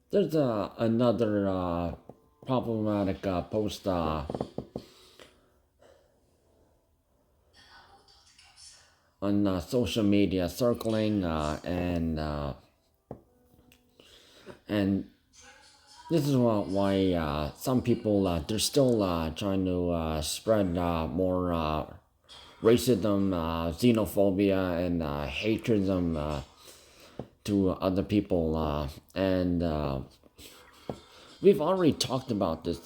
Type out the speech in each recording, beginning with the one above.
There's another problematic post on social media circling, and this is why some people they're still trying to spread more racism, xenophobia, and hatredism to other people, and we've already talked about this,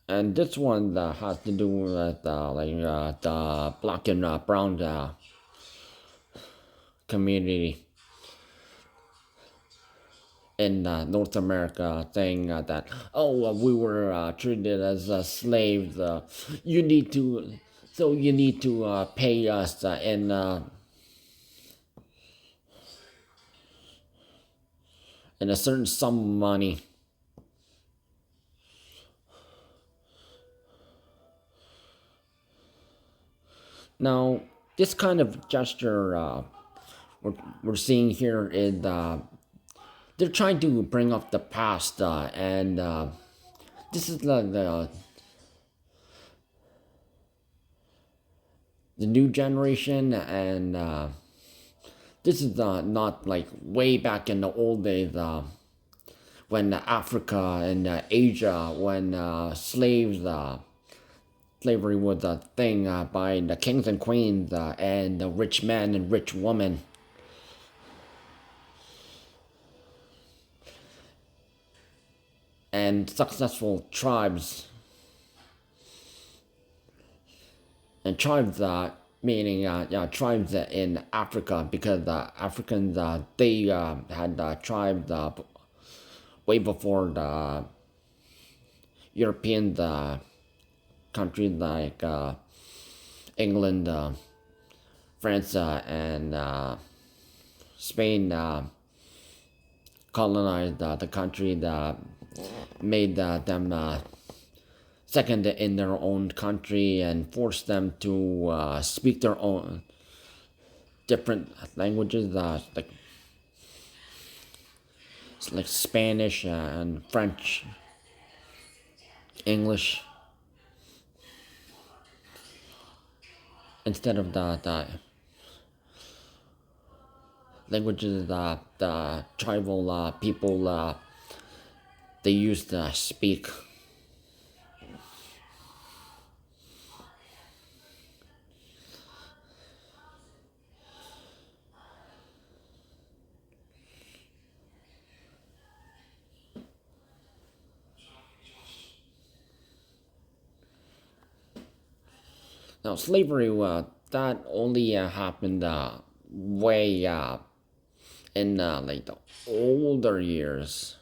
and this one has to do with the black and brown community in North America, saying that we were treated as slaves. You need to, so you need to pay us in a certain sum of money. Now, this kind of gesture we're seeing here is they're trying to bring up the past, and this is the new generation, and this is not like way back in the old days when Africa and Asia, when slavery was a thing by the kings and queens and the rich men and rich women. And successful tribes. And tribes, meaning tribes in Africa, because Africans, they had tribes way before the European countries like England, France, and Spain colonized the country that made them second in their own country and forced them to speak their own different languages, like Spanish and French, English, instead of the languages that the tribal people they used to speak. Now, slavery, that only happened way in like the older years.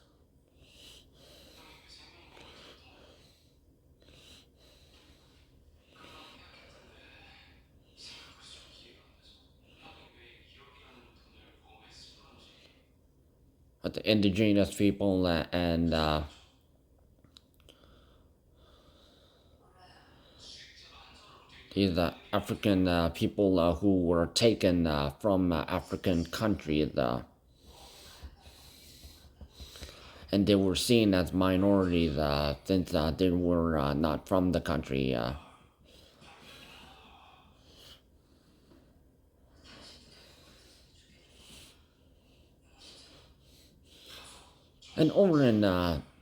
But the indigenous people and these African people who were taken from African countries, and they were seen as minorities since they were not from the country. And over in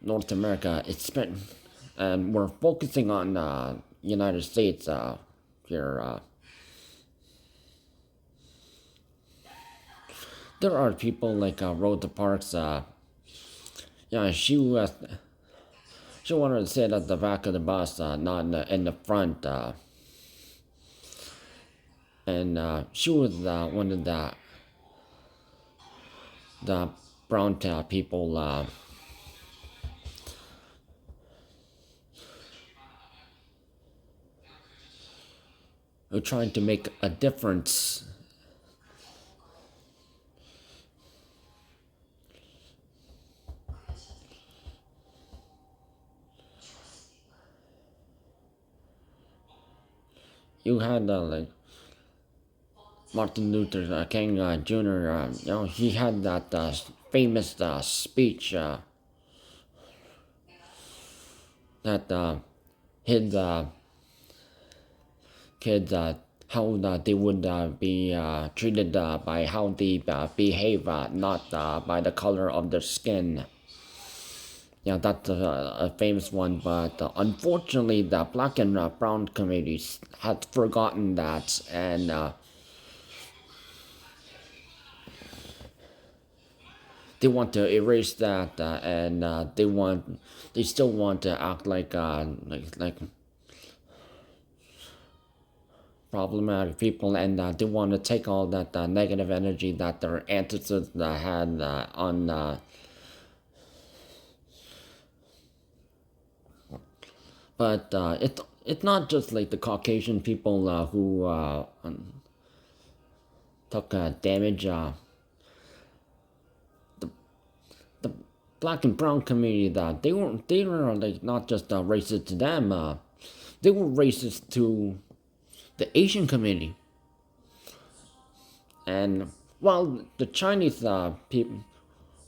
North America, it's been, and we're focusing on United States here. There are people like Rosa Parks. Yeah, she wanted to sit at the back of the bus, not in the front. And she was one of the brown people who trying to make a difference. You had like Martin Luther King Jr. He had that famous speech that his kids how they would be treated by how they behave, not by the color of their skin. Yeah, that's a famous one, but unfortunately, the black and brown communities had forgotten that, and they want to erase that, and they still want to act like problematic people, and they want to take all that negative energy that their ancestors had on. But it's not just like the Caucasian people who took damage. The black and brown community that they were like not just racist to them. They were racist to the Asian community. And while the Chinese people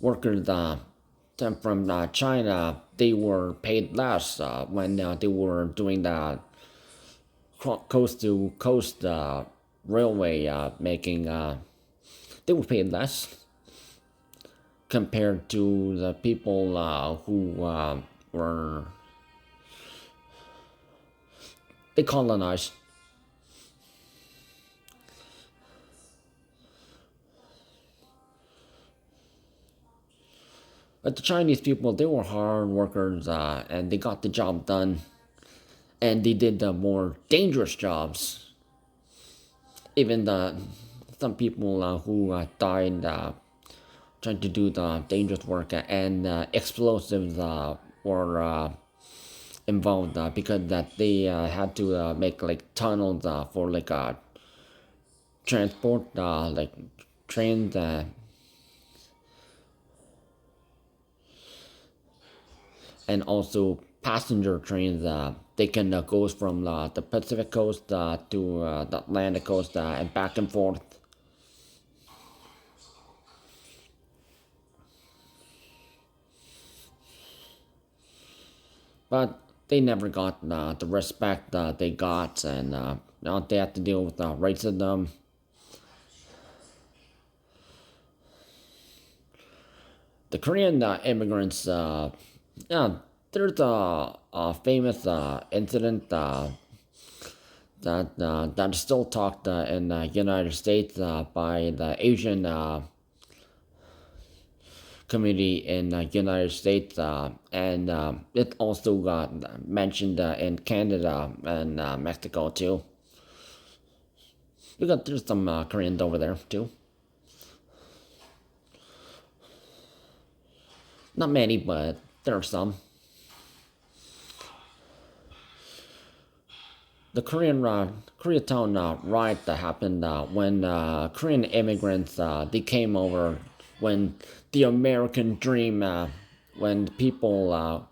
workers sent from China, they were paid less when they were doing the coast to coast railway making. They were paid less compared to the people who were they colonized. But the Chinese people, they were hard workers, and they got the job done, and they did the more dangerous jobs. Even some people who died trying to do the dangerous work, and explosives were involved because that they had to make like tunnels for like transport, like trains. And also passenger trains. They can go from the Pacific coast to the Atlantic coast and back and forth. But they never got the respect they got, and now they have to deal with racism. The Korean immigrants, yeah, there's a famous incident that's still talked in the United States by the Asian community in the United States, and it also got mentioned in Canada and Mexico too. There's some Koreans over there too. Not many, but there are some. The Koreatown riot that happened when Korean immigrants they came over, when the American dream, when people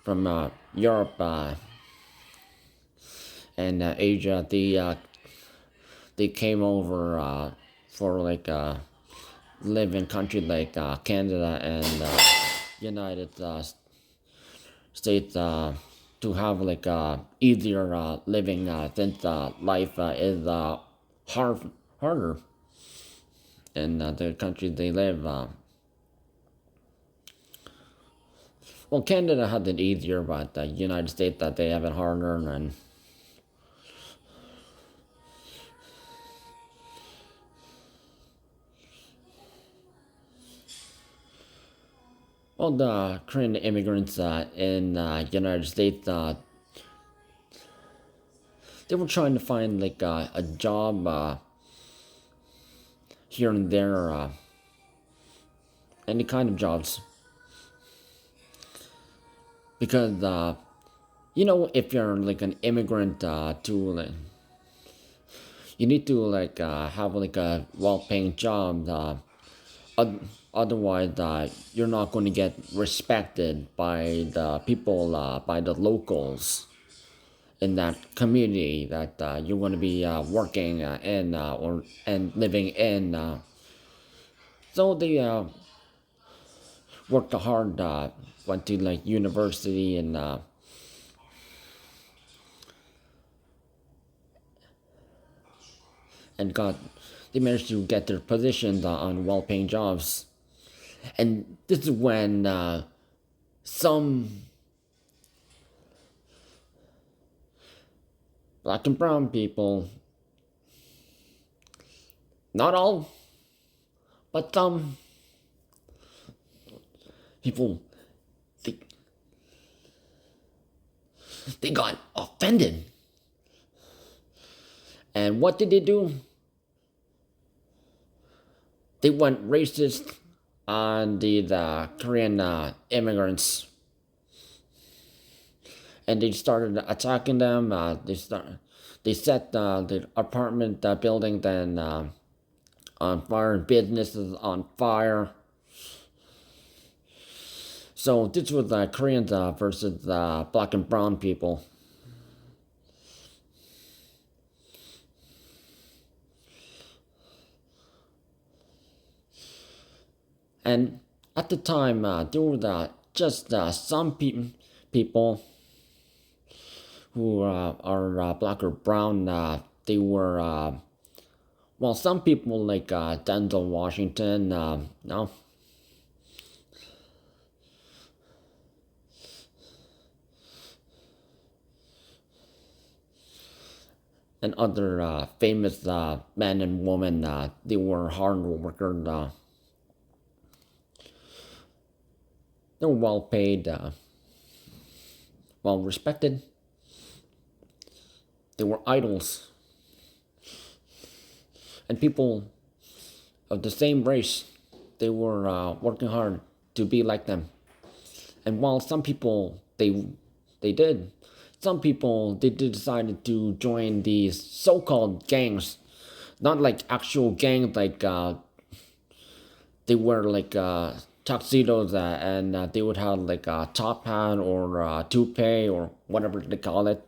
from Europe and Asia they came over for like live in country like Canada and United States to have like easier living since life is harder in the country they live. Well, Canada had it easier, but the United States that they have it harder, and well, the Korean immigrants in United States, they were trying to find like a job here and there, any kind of jobs, because if you're like an immigrant to like, you need to like have like a well-paying job. Otherwise, you're not going to get respected by the people, by the locals, in that community that you're going to be working in or and living in. So they worked hard, went to like university and got they managed to get their positions on well-paying jobs. And this is when some black and brown people, not all, but some people, they, they got offended. And what did they do? They went racist on the Korean immigrants, and they started attacking them. They set the apartment building then on fire, businesses on fire. So this was Koreans versus black and brown people. And at the time, there were just some people who are black or brown. They were, well, some people like Denzel Washington, no. And other famous men and women, they were hard workers. They were well paid, well respected. They were idols. And people of the same race, they were working hard to be like them. And while some people, they did, some people, they decided to join these so-called gangs. Not like actual gangs, like they wear like tuxedos and they would have like a top hat or toupee or whatever they call it.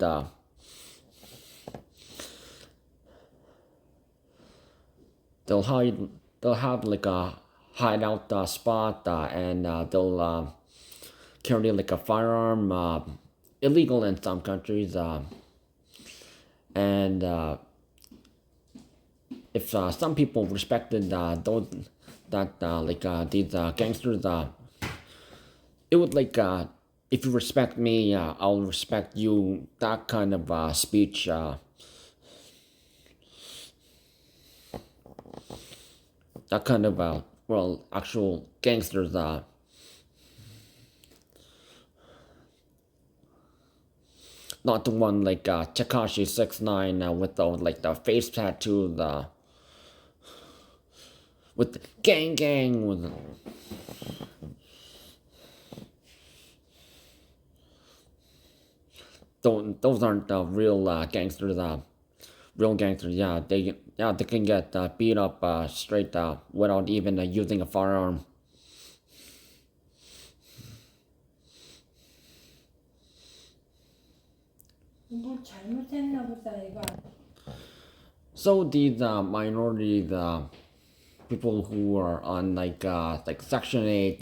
They'll have like a hideout spot and they'll carry like a firearm, illegal in some countries. And if some people respected those these gangsters, it would like if you respect me, I'll respect you. That kind of speech. That kind of well, actual gangsters. Not the one like Takashi 6ix9ine with the face tattoo, with the gang with. Those aren't real gangsters. Real gangsters, they can get beat up straight without even using a firearm. So these minorities, people who are on like Section 8,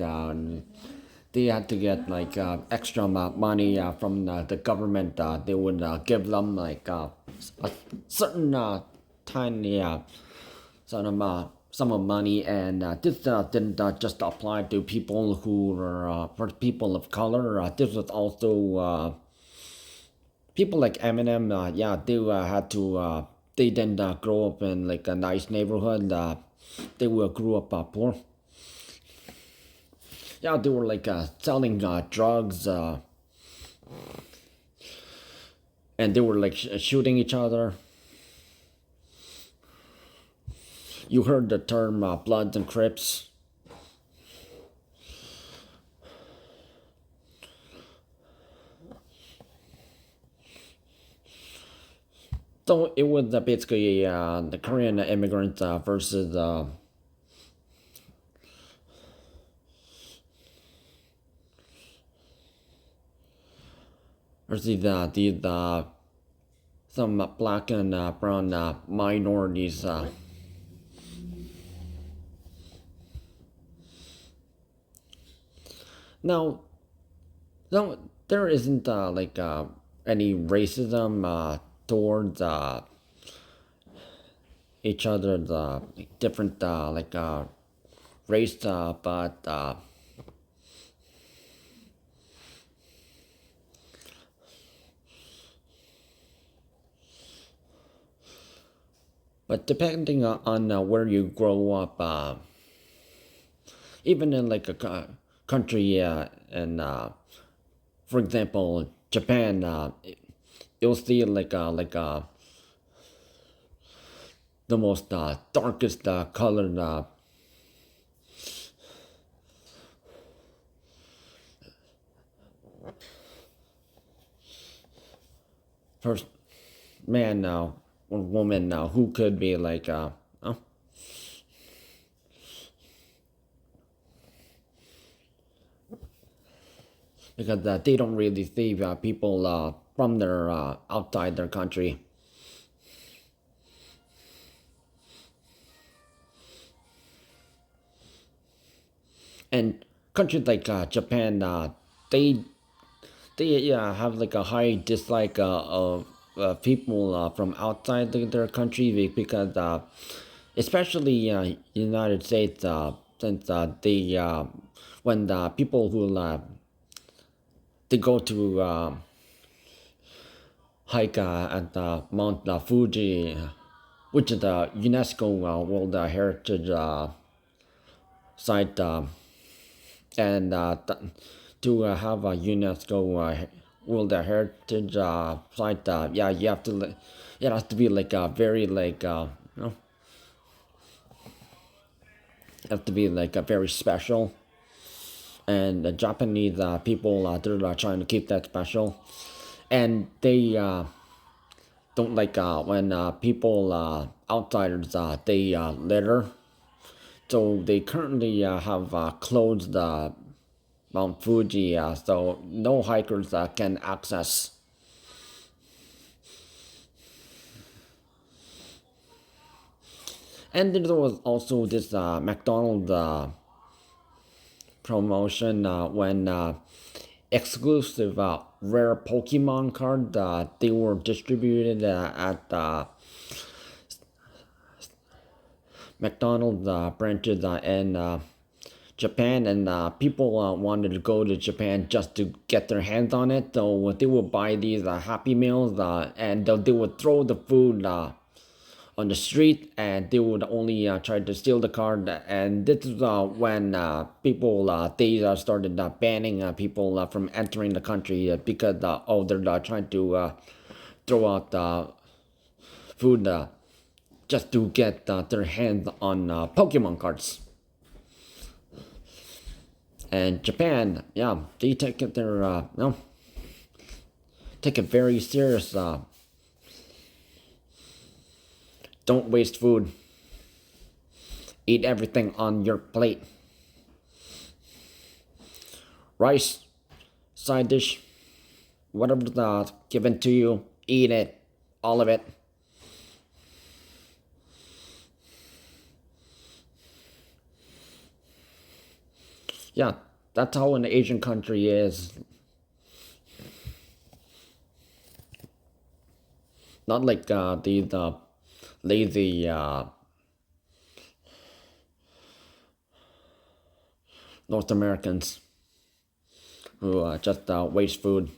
they had to get like extra money from the government. They would give them like a certain tiny sum of money, and this didn't just apply to people who were for people of color. This was also people like Eminem. They had to. They didn't grow up in like a nice neighborhood. They grew up poor. They were like selling drugs, and they were like shooting each other. You heard the term Bloods and Crips. So it was basically the Korean immigrants versus the some black and brown minorities. Now, no, there isn't any racism towards each other, the different race, but depending on where you grow up, even in like a country, and for example, Japan, you'll see the most darkest colored person, man or woman who could be oh, because they don't really see people from their outside their country. And countries like Japan, they have like a high dislike of people from outside their country because especially United States, since they when the people who they go to hike at Mount Fuji, which is the UNESCO World Heritage site, and to have a UNESCO World Heritage site, yeah, you have to, it has to be like a very you know, have to be like a very special. And the Japanese people, they're trying to keep that special, and they don't like when people outsiders they litter. So they currently have closed Mount Fuji, so no hikers can access. And there was also this McDonald's promotion when exclusive rare Pokemon cards they were distributed at McDonald's branches in Japan, and people wanted to go to Japan just to get their hands on it. So they would buy these Happy Meals, and they would throw the food on the street, and they would only try to steal the card. And this is when people they started banning people from entering the country because oh, they're trying to throw out food just to get their hands on Pokemon cards. And Japan, yeah, they take it their no, take it very serious. Don't waste food. Eat everything on your plate. Rice, side dish, whatever's given to you, eat it, all of it. Yeah, that's how an Asian country is. Not like these lazy North Americans who just waste food.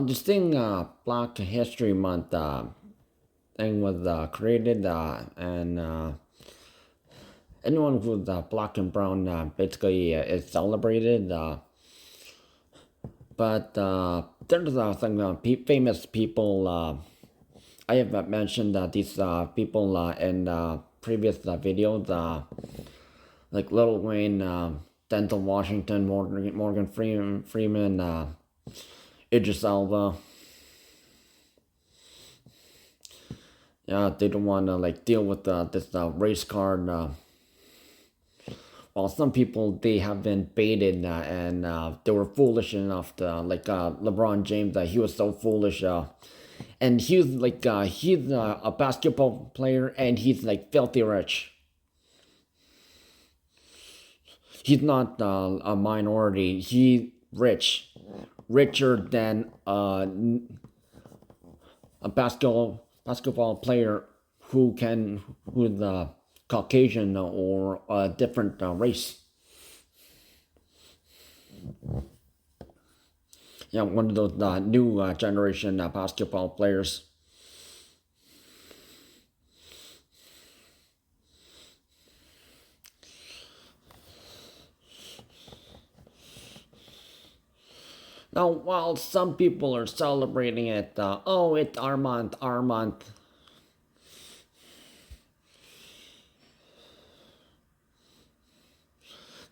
This thing, Black History Month thing was created, and anyone who's black and brown basically is celebrated. But there's some famous people. I have mentioned these people in previous videos, like Lil Wayne, Denzel Washington, Morgan Freeman, Idris Elba. Yeah, they don't want to like deal with this race card. While some people they have been baited and they were foolish enough to like LeBron James. He was so foolish. And he's like he's a basketball player and he's like filthy rich. He's not a minority. He's richer than a basketball player who's Caucasian or a different race. Yeah, one of those new generation basketball players. Now, while some people are celebrating it, oh, it's our month, our month.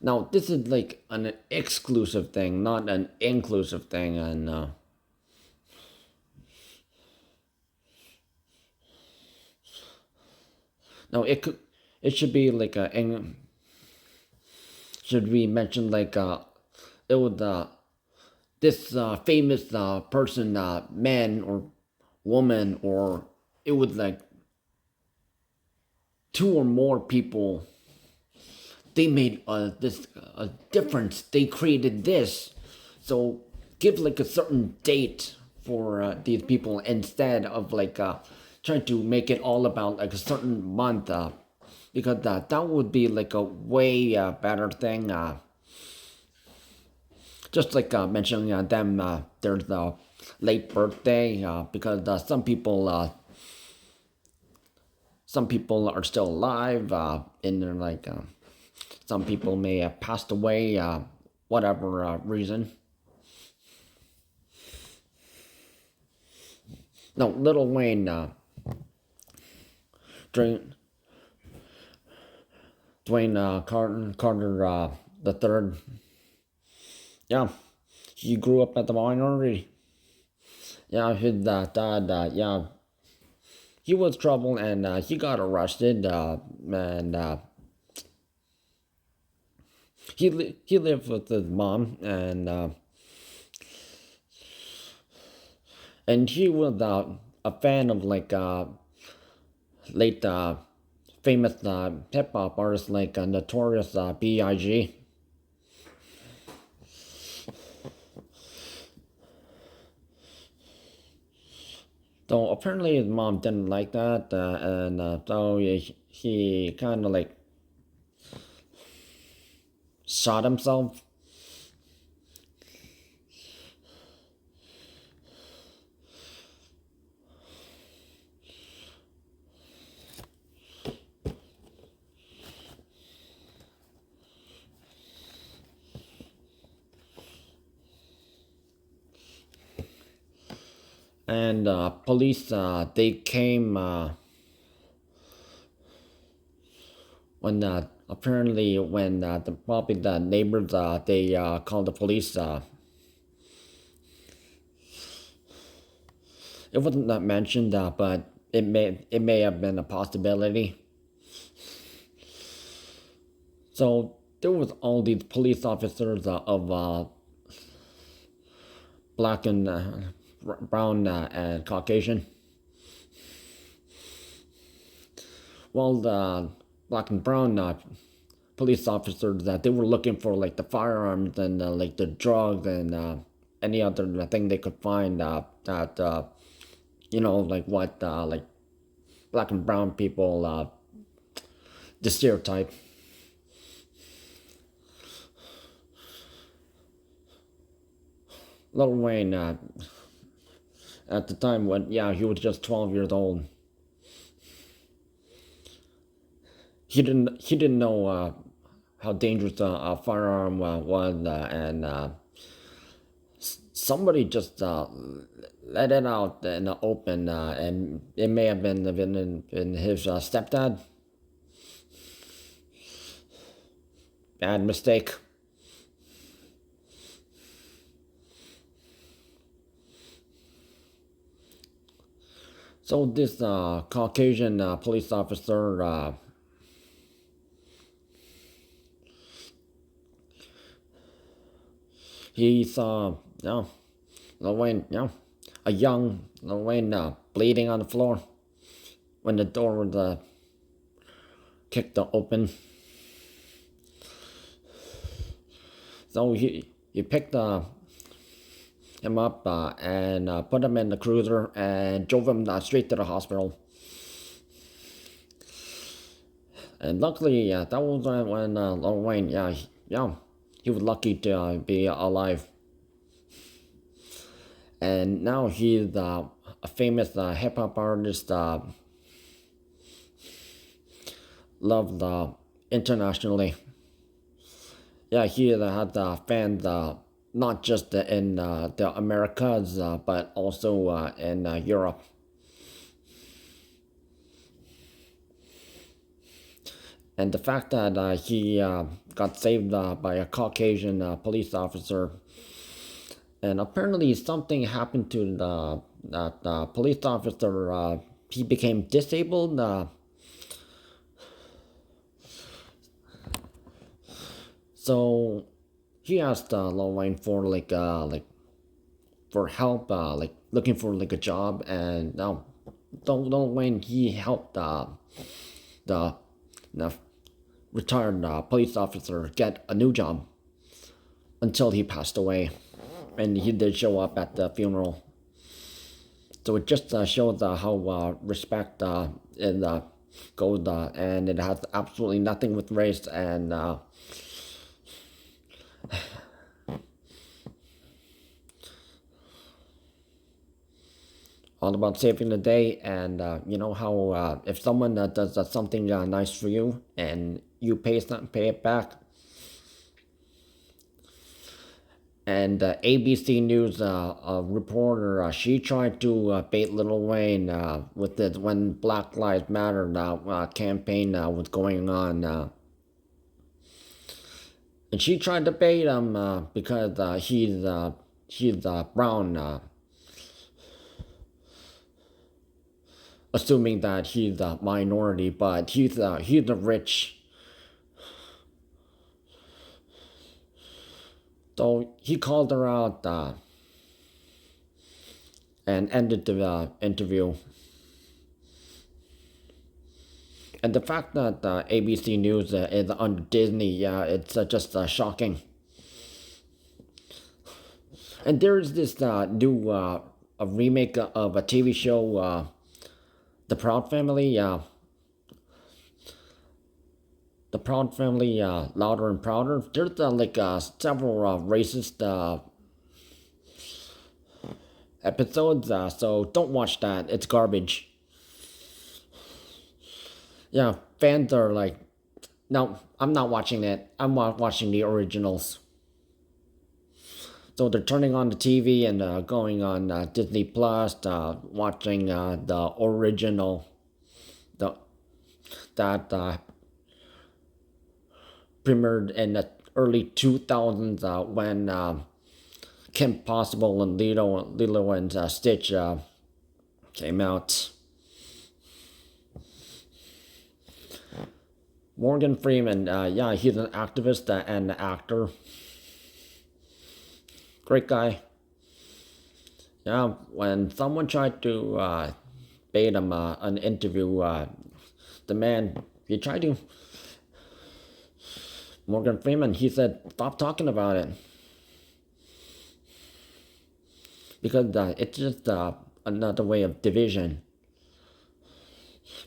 Now, this is like an exclusive thing, not an inclusive thing, and now it should be like should be mentioned like it would this famous person, man or woman, or it would like two or more people. They made this a difference. They created this, so give like a certain date for these people instead of like trying to make it all about like a certain month. Because that would be like a way better thing. Just like mentioning them, there's the late birthday because some people are still alive and they're like some people may have passed away whatever reason. No, Lil Wayne Dwayne Carter the third. Yeah, he grew up as a minority. Yeah, his dad. Yeah, he was trouble and he got arrested. And he lived with his mom and he was a fan of like late famous hip hop artists like Notorious B.I.G. So apparently his mom didn't like that, and so he kind of like shot himself. And police they came when apparently when probably the neighbors they called the police. It wasn't mentioned, but it may have been a possibility. So there was all these police officers of black and brown and Caucasian. Well, the black and brown police officers that they were looking for like the firearms and like the drugs and any other thing they could find that like what like black and brown people the stereotype. Lil Wayne at the time when he was just 12 years old. He didn't know how dangerous a firearm was, and somebody just let it out in the open, and it may have been his stepdad. bad mistake. So this Caucasian police officer, he saw, Lil Wayne, a young Lil Wayne bleeding on the floor when the door was kicked open. So he picked him up and put him in the cruiser and drove him straight to the hospital. And luckily, that was when Lil Wayne, he was lucky to be alive. And now he's a famous hip hop artist, loved internationally. Yeah, he had fans not just in the Americas, but also in Europe. And the fact that he got saved by a Caucasian police officer, and apparently something happened to the police officer. He became disabled. So he asked Lil Wayne for for help, like looking for like a job, and now Lil Wayne he helped the the retired police officer get a new job until he passed away, and he did show up at the funeral. So it just shows how respect it goes, and it has absolutely nothing with race and. All about saving the day, and you know how if someone does something nice for you and you pay it back. And ABC News reporter, she tried to bait Lil Wayne with the when Black Lives Matter campaign was going on. And she tried to bait him because he's brown, assuming that he's a minority, but he's a rich. So he called her out and ended the interview. And the fact that ABC News is under Disney, yeah, it's just shocking. And there's this new a remake of a TV show, The Proud Family. The Proud Family, Louder and Prouder. There's several racist episodes, so don't watch that. It's garbage. Yeah, fans are like, no, I'm not watching it. I'm watching the originals. So they're turning on the TV and going on Disney Plus, watching the original, the that premiered in the early 2000s when Kim Possible and Lilo and Stitch came out. Morgan Freeman, yeah, he's an activist and an actor. Great guy. Yeah, when someone tried to bait him an interview, the man, he tried to. Morgan Freeman, he said, stop talking about it. Because it's just another way of division.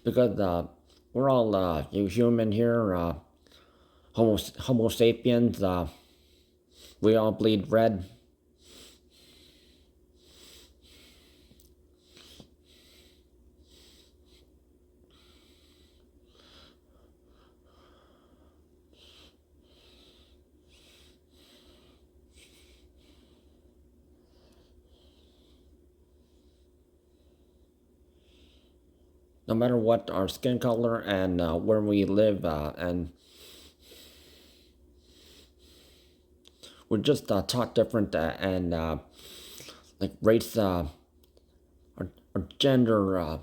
Because we're all human here, Homo sapiens, we all bleed red. No matter what our skin color and where we live, and we're just taught different and like race or gender,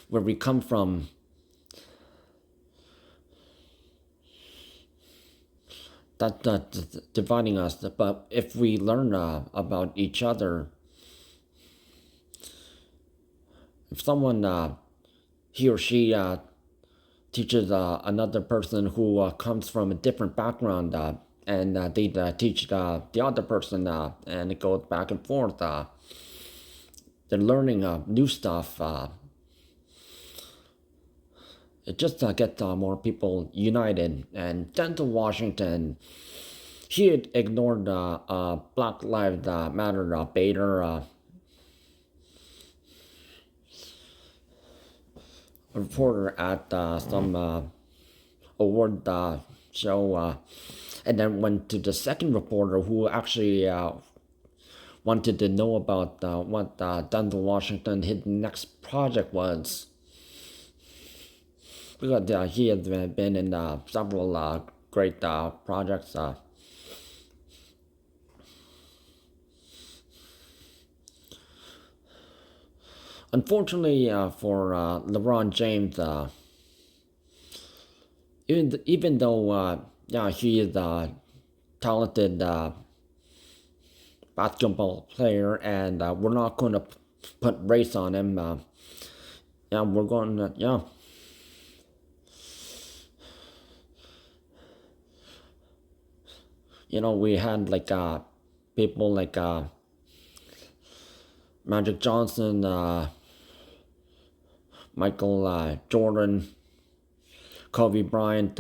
where we come from. That's dividing us. But if we learn about each other, if someone he or she teaches another person who comes from a different background, and they teach the other person, and it goes back and forth. They're learning new stuff. It just gets more people united. And Denzel Washington, he had ignored Black Lives Matter banner. A reporter at some award show, and then went to the second reporter who actually wanted to know about what Denzel Washington his next project was, because he has been in several great projects. Unfortunately for LeBron James, even though yeah, he is a talented basketball player, and we're not going to put race on him. Yeah, we're going to, yeah. You know, we had like people like Magic Johnson, Michael Jordan, Kobe Bryant,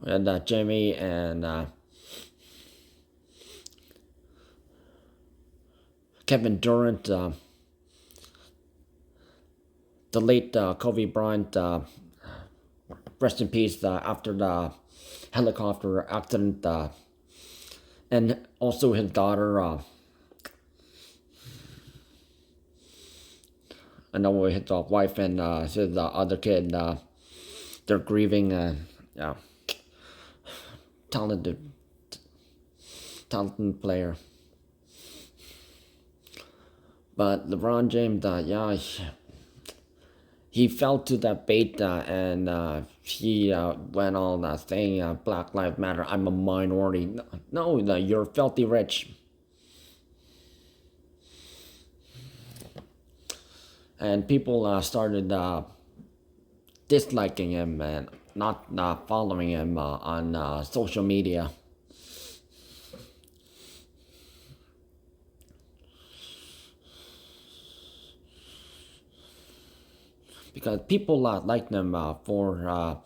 and Jimmy and Kevin Durant, the late Kobe Bryant, rest in peace, after the helicopter accident, and also his daughter. I know his wife and his other kid, they're grieving. Yeah, talented, talented player. But LeBron James, yeah, he fell to that bait, and he went on saying, Black Lives Matter, I'm a minority. No, you're filthy rich. And people started disliking him and not following him on social media. Because people liked him for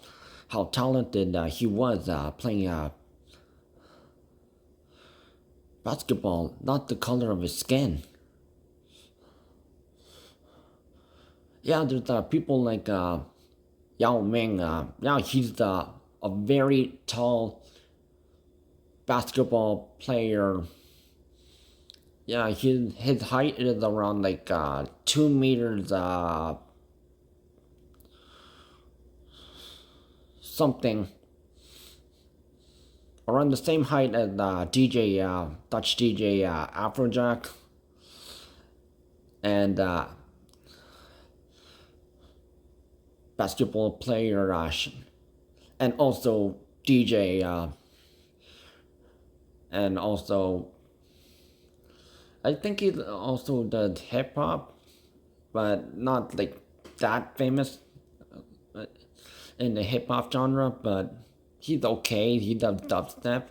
how talented he was playing basketball, not the color of his skin. Yeah, there's people like Yao Ming. Yeah, he's a very tall basketball player. Yeah, his height is around like 2 meters something, around the same height as DJ Dutch DJ Afrojack, and basketball player, and also DJ, and also I think he also did hip hop, but not like that famous in the hip hop genre. But he's okay. He does dubstep.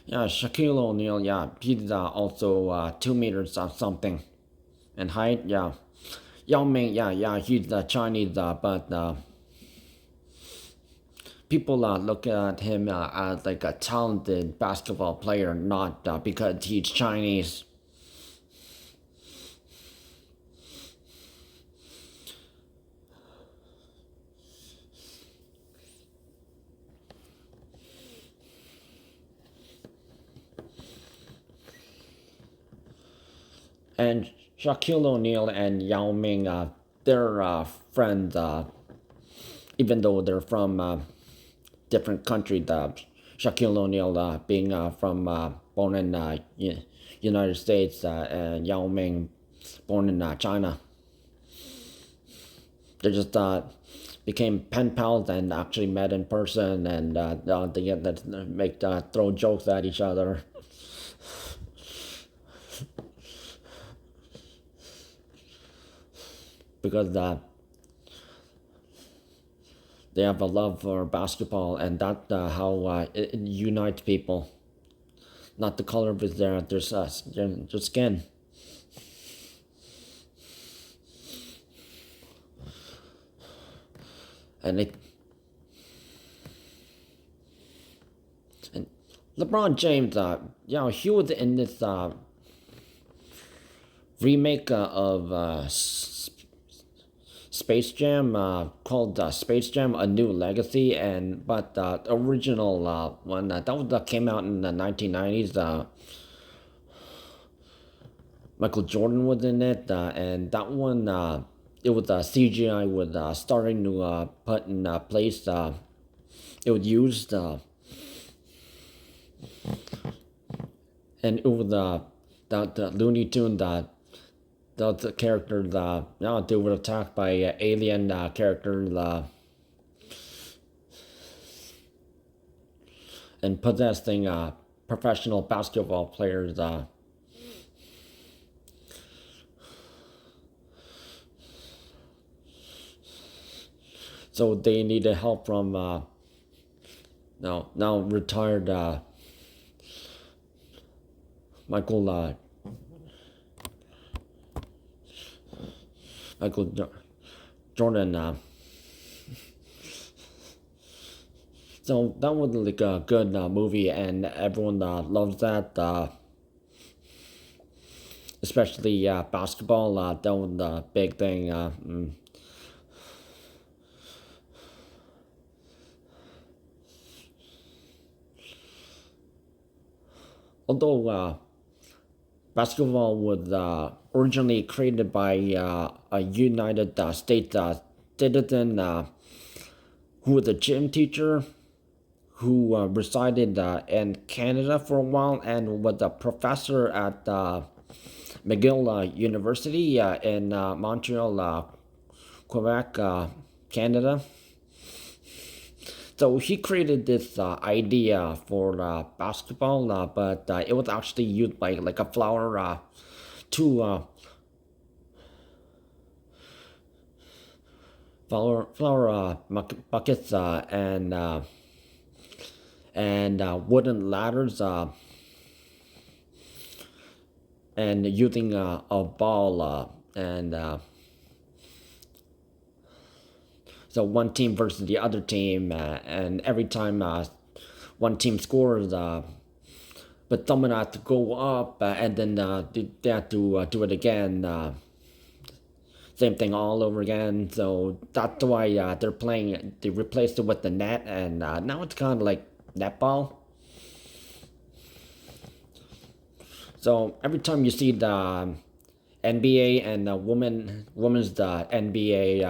Yeah, Shaquille O'Neal. Yeah, he's also 2 meters or something in height. Yeah, Yao Ming. Yeah, he's Chinese, but people look at him as like a talented basketball player, not because he's Chinese. And Shaquille O'Neal and Yao Ming, they're friends, even though they're from different countries. Shaquille O'Neal being from born in United States, and Yao Ming born in China. They just became pen pals and actually met in person, and they get that make throw jokes at each other. Because they have a love for basketball, and that's how it unites people. Not the color of their skin. And it and LeBron James, he was in this remake of Space Jam, called Space Jam: A New Legacy, and but the original one that was came out in the 1990s. Michael Jordan was in it, and that one it was CGI with starting to put in place. It was used, and it was the Looney Tune the characters. They were attacked by alien characters. And possessing professional basketball players. So they needed help from now retired Michael Jordan. So that was like a good movie, and everyone loves that. Especially basketball. That was the big thing. Although basketball was originally created by a United States citizen who was a gym teacher who resided in Canada for a while and was a professor at McGill University in Montreal, Quebec, Canada. So he created this idea for basketball, but it was actually used by like a flower to flower buckets and wooden ladders and using a ball and so one team versus the other team, and every time one team scores, but someone has to go up, and then they have to do it again. Same thing all over again. So that's why they're playing. They replaced it with the net, and now it's kind of like netball. So every time you see the NBA and the women's the NBA,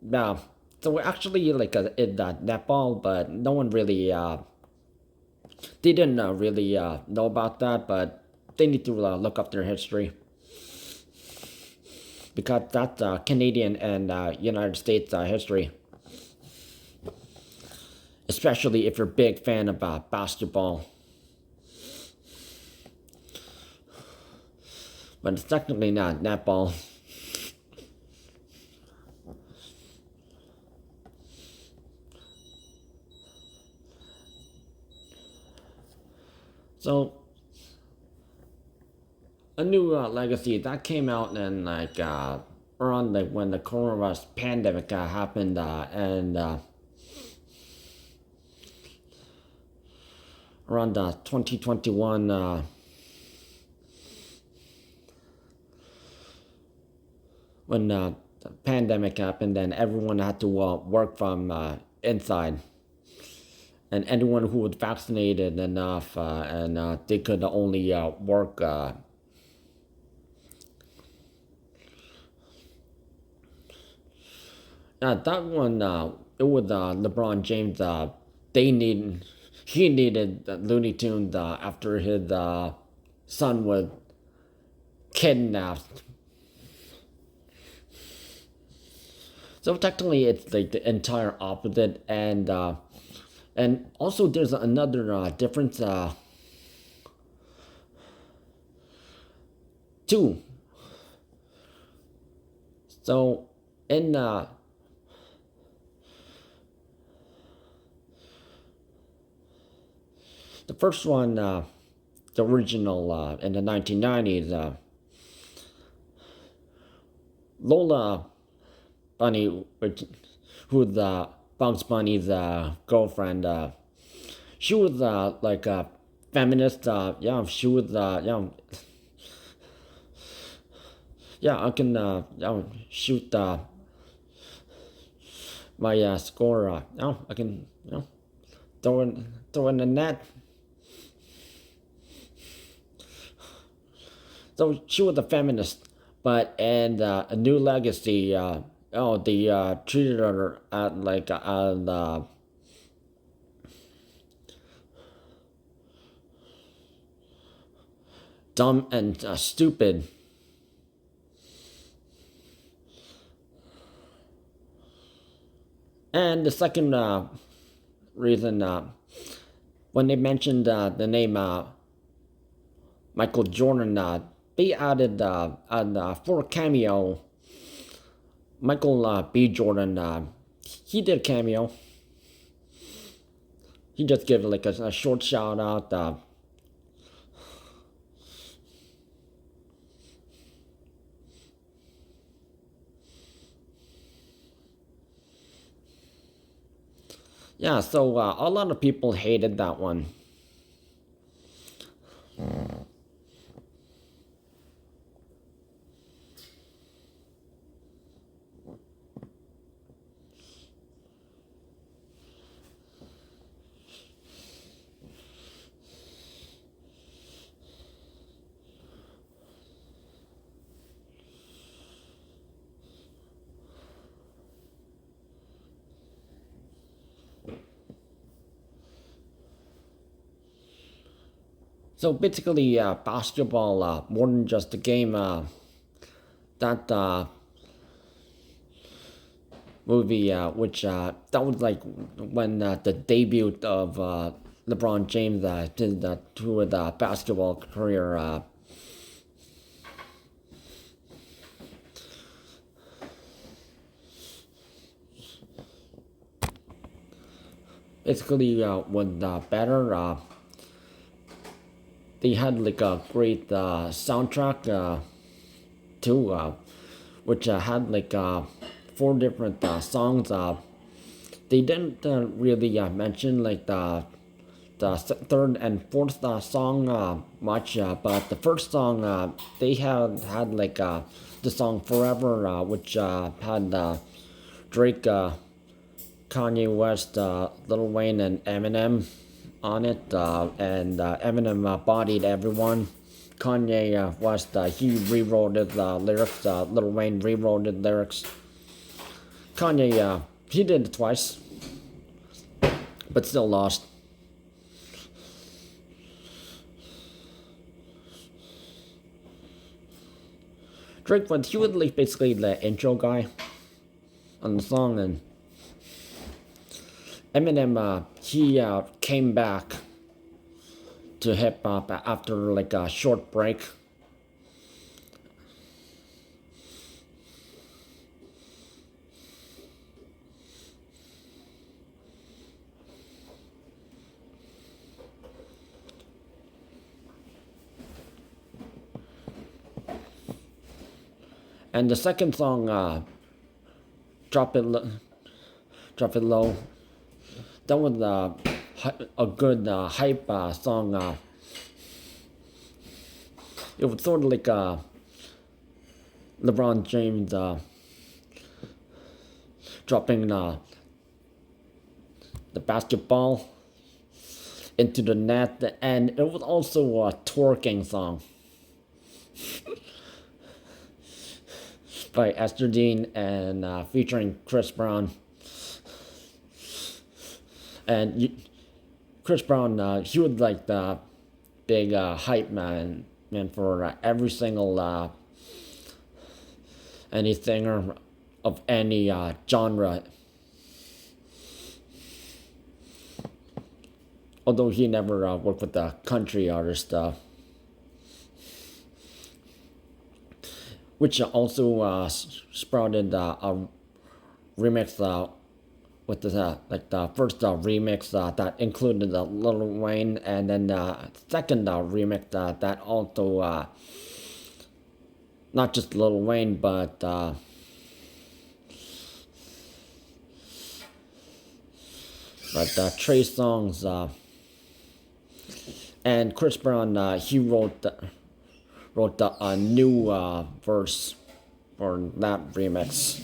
yeah. So we're actually like in netball, but no one really they didn't really know about that, but they need to look up their history because that's Canadian and United States history, especially if you're a big fan of basketball. But it's technically not netball. So, A New Legacy that came out in like around like when the coronavirus pandemic happened, and around 2021. When the pandemic happened and everyone had to work from inside, and anyone who was vaccinated enough and they could only work That one, it was LeBron James. They need, he needed Looney Tunes after his son was kidnapped. So technically, it's like the entire opposite, and also there's another difference too. So in the first one, the original in the 1990s, Lola Bunny, who's Bugs Bunny's girlfriend, she was like a feminist. Yeah, she was. Yeah, I can yeah, shoot my score. Yeah, I can throw in the net. So she was a feminist, but and a new legacy. They treated her like dumb and stupid. And the second reason, when they mentioned the name Michael Jordan, they added for a cameo, Michael B. Jordan. He did a cameo. He just gave like a short shout out. Yeah, so a lot of people hated that one. So basically, basketball, more than just a game, that movie, which that was like when the debut of LeBron James did to the basketball career. Basically, was better. They had like a great soundtrack too, which had like four different songs. They didn't really mention like the third and fourth song much, but the first song they had like the song "Forever," which had Drake, Kanye West, Lil Wayne, and Eminem on it, and Eminem bodied everyone. Kanye West, he rewrote his lyrics. Lil Wayne rewrote his lyrics. Kanye, he did it twice, but still lost. Drake, he was like basically the intro guy on the song, and Eminem, he came back to hip hop after like a short break. And the second song, "Drop It, Drop It Low," that was a good hype song. It was sort of like LeBron James dropping the basketball into the net, and it was also a twerking song. by Esther Dean and featuring Chris Brown. And Chris Brown, he was like the big hype man for every single anything of any genre. Although he never worked with the country artist, which also sprouted a remix with the first remix that included Lil Wayne, and then the second remix that also not just Lil Wayne but Trey Songz and Chris Brown. He wrote a new verse for that remix.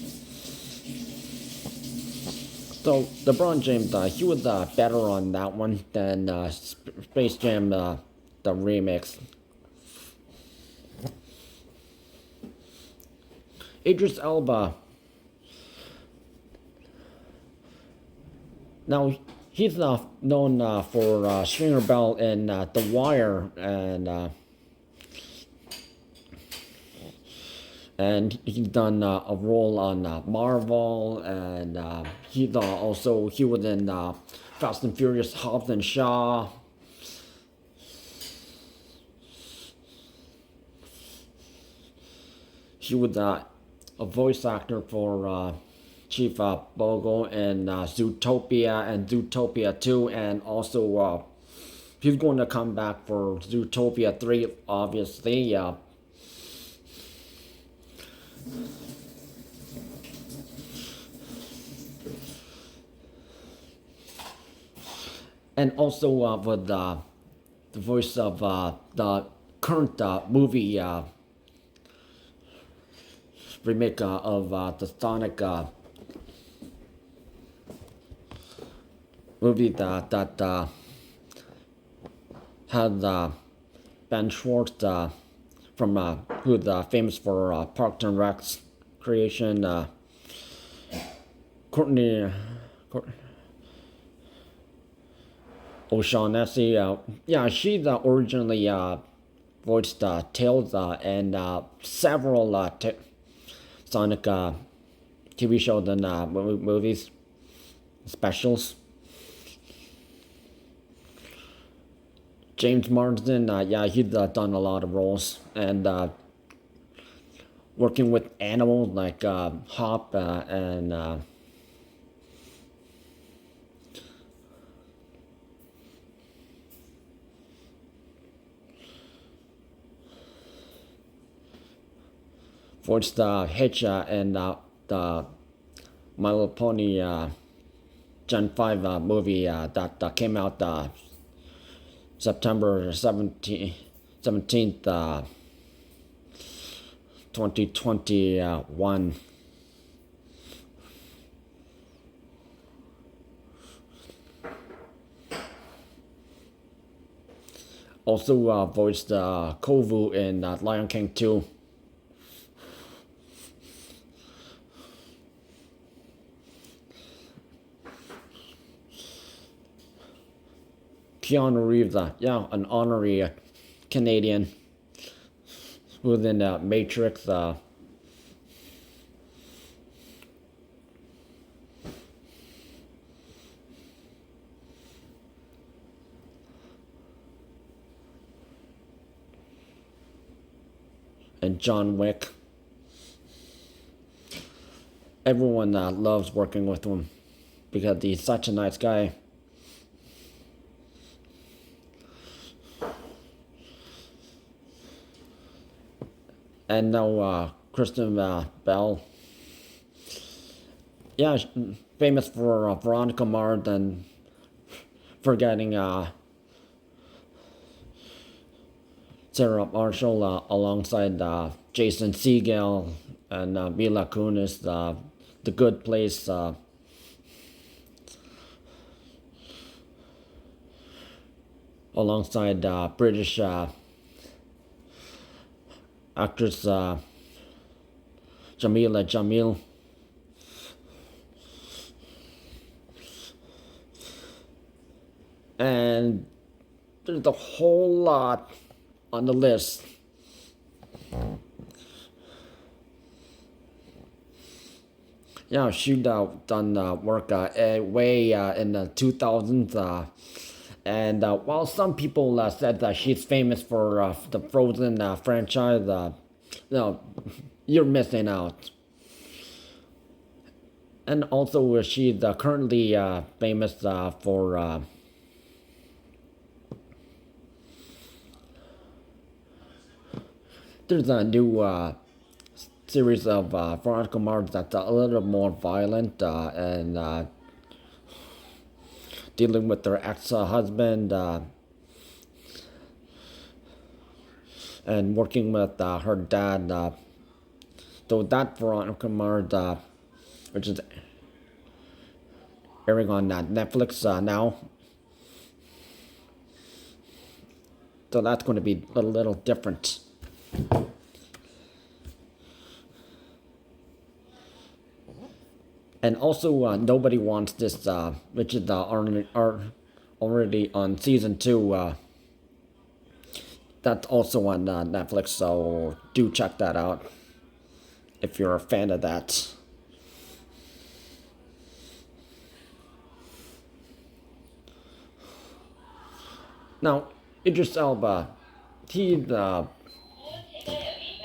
So LeBron James, he was better on that one than Space Jam, the remix. Idris Elba. Now he's known for Stringer Bell in The Wire, and he's done a role on Marvel, and he was in Fast and Furious, Hobbs and Shaw. He was a voice actor for Chief Bogle in Zootopia and Zootopia 2, and also he's going to come back for Zootopia 3, obviously. And also with the voice of the current movie remake of the Sonic movie that had Ben Schwartz from who's famous for Parks and Rec's creation, Courtney O'Shaughnessy. Yeah, she's originally voiced Tails and several Sonic TV shows and movies, specials. James Marsden, yeah, he's done a lot of roles, and working with animals like Hop and voiced Hitch and the My Little Pony Gen 5 movie that came out September 17th, 2021. Also voiced Kovu in Lion King 2. Keanu Reeves, yeah, an honorary Canadian within Matrix. And John Wick. Everyone loves working with him because he's such a nice guy. And now Kristen Bell. Yeah, famous for Veronica Mars and forgetting Sarah Marshall alongside Jason Segel and Mila Kunis, The Good Place. Alongside British actress Jamila Jamil. And there's a whole lot on the list. Yeah, she done work way in the 2000s. And while some people said that she's famous for the Frozen franchise, no, you're missing out. And also, she's currently famous for there's a new series of Veronica Mars that's a little more violent and dealing with her ex-husband and working with her dad. So that Veronica Mars, which is airing on Netflix now. So that's going to be a little different. And also, Nobody Wants This, which is already on season 2. That's also on Netflix, so do check that out if you're a fan of that. Now, Idris Elba, he's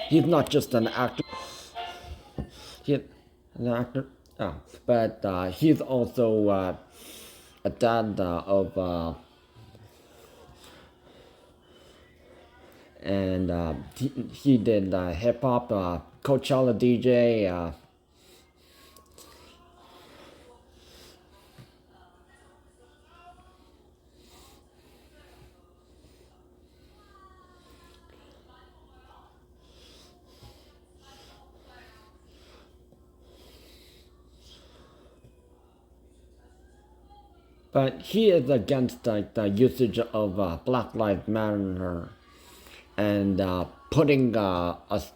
he's not just an actor. He's an actor, but he's also a dad and he did hip hop, Coachella DJ. But he is against the usage of Black Lives Matter and putting us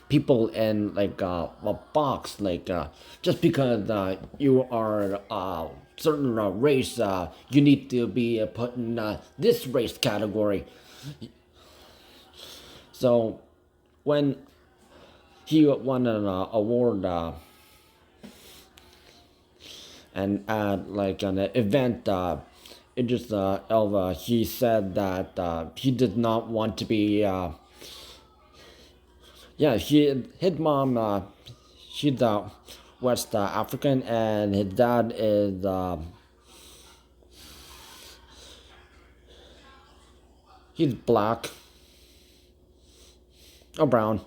people in like a box, like just because you are a certain race, you need to be put in this race category. So when he won an award and at like an event, Idris Elba, he said that he did not want to be. His mom, she's West African, and his dad is he's black or brown.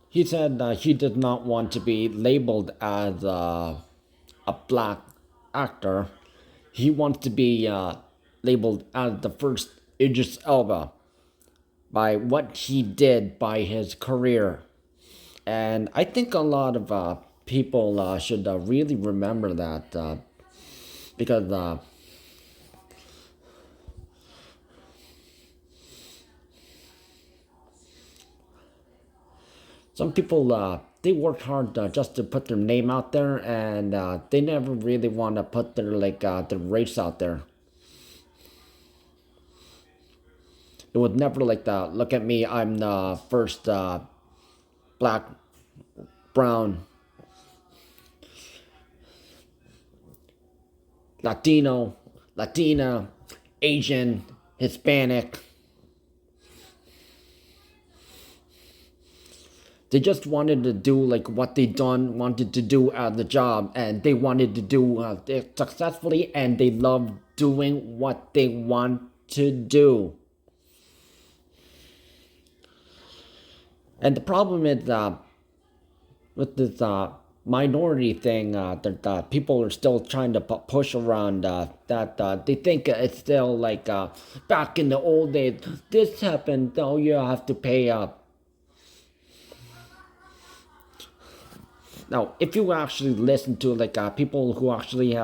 He said he did not want to be labeled as a black actor. He wants to be labeled as the first Idris Elba by what he did by his career. And I think a lot of people should really remember that because some people they work hard just to put their name out there, and they never really want to put their their race out there. It would never look at me. I'm the first black, brown, Latino, Latina, Asian, Hispanic. They just wanted to do like what they wanted to do at the job, and they wanted to do it successfully, and they loved doing what they want to do. And the problem is with this minority thing that people are still trying to push around that they think it's still like back in the old days. This happened, oh, you have to pay up. Now, if you actually listen to people who actually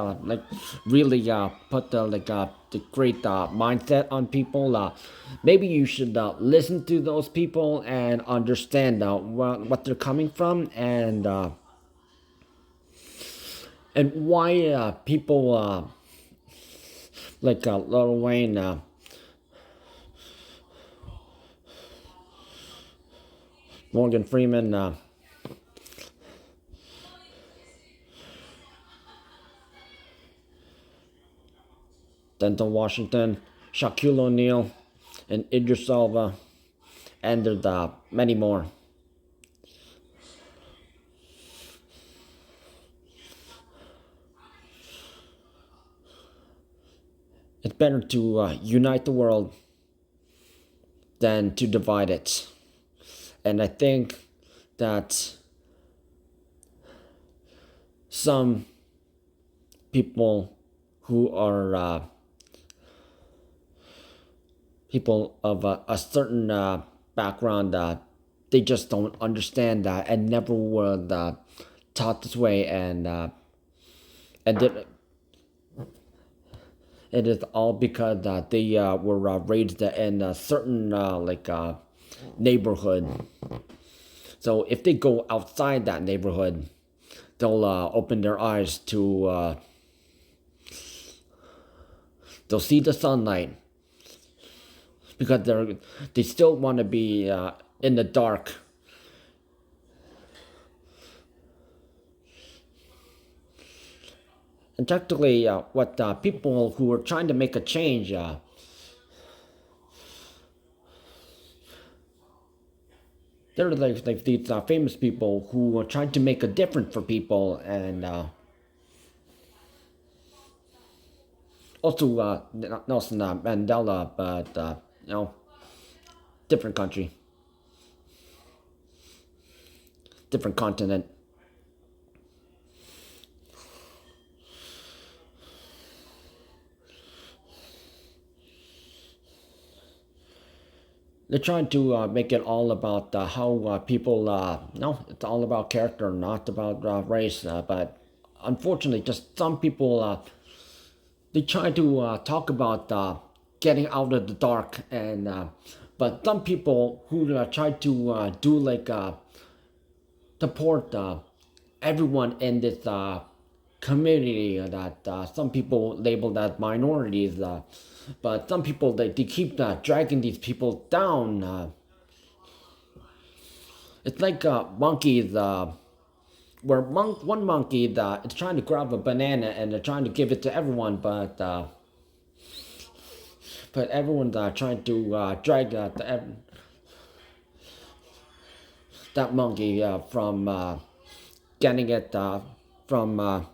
really put the great mindset on people, maybe you should listen to those people and understand what they're coming from, and why people Lil Wayne, Morgan Freeman, Denzel Washington, Shaquille O'Neal, and Idris Elba, and there's many more. It's better to unite the world than to divide it. And I think that some people who are people of a certain background, they just don't understand that and never were taught this way, and it is all because they were raised in a certain neighborhood. So if they go outside that neighborhood, they'll open their eyes to they'll see the sunlight, because they still want to be in the dark. And technically, what people who are trying to make a change, they're like these famous people who are trying to make a difference for people, and also Nelson Mandela, but different country, different continent. They're trying to make it all about how people. No, it's all about character, not about race. But unfortunately, just some people. They try to talk about getting out of the dark, and but some people who try to do support everyone in this community that some people label as minorities, but some people they keep dragging these people down. It's like monkeys, where one monkey is trying to grab a banana and they're trying to give it to everyone, but everyone's trying to drag that monkey from getting it from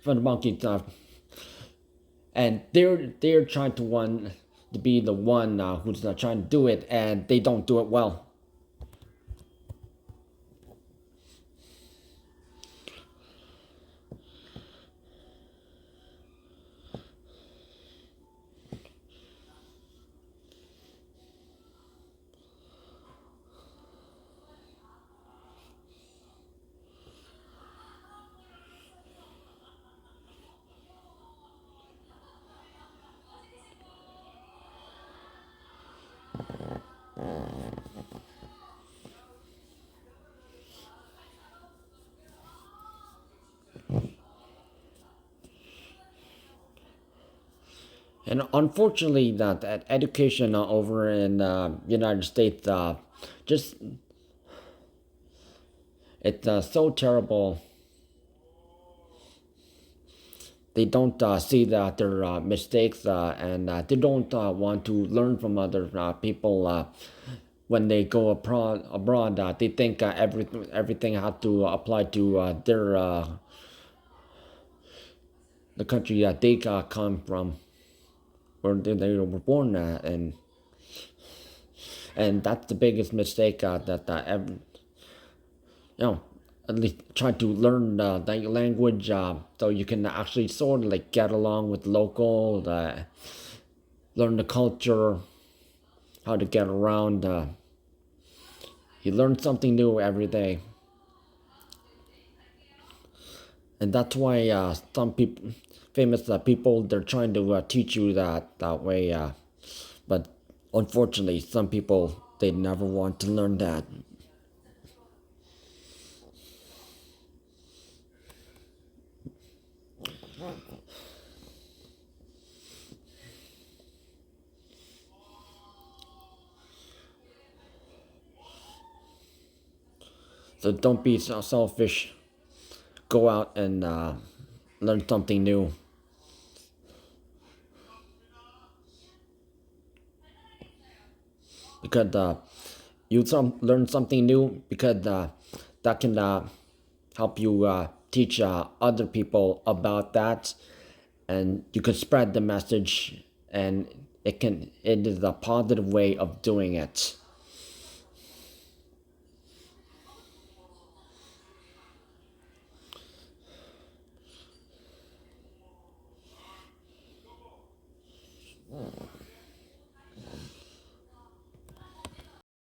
from the monkey, and they're trying to be the one who's trying to do it, and they don't do it well. And unfortunately, that education over in United States, just it's so terrible. They don't see that their mistakes, and they don't want to learn from other people. When they go abroad, they think everything has to apply to their the country that they come from, or they were born at, and that's the biggest mistake that ever, at least try to learn the language, so you can actually sort of get along with local, learn the culture, how to get around. You learn something new every day. And that's why some people, famous people, they're trying to teach you that way. But unfortunately, some people, they never want to learn that. So don't be so selfish. Go out and learn something new. Because you learn something new, because that can help you teach other people about that, and you can spread the message, and it is a positive way of doing it.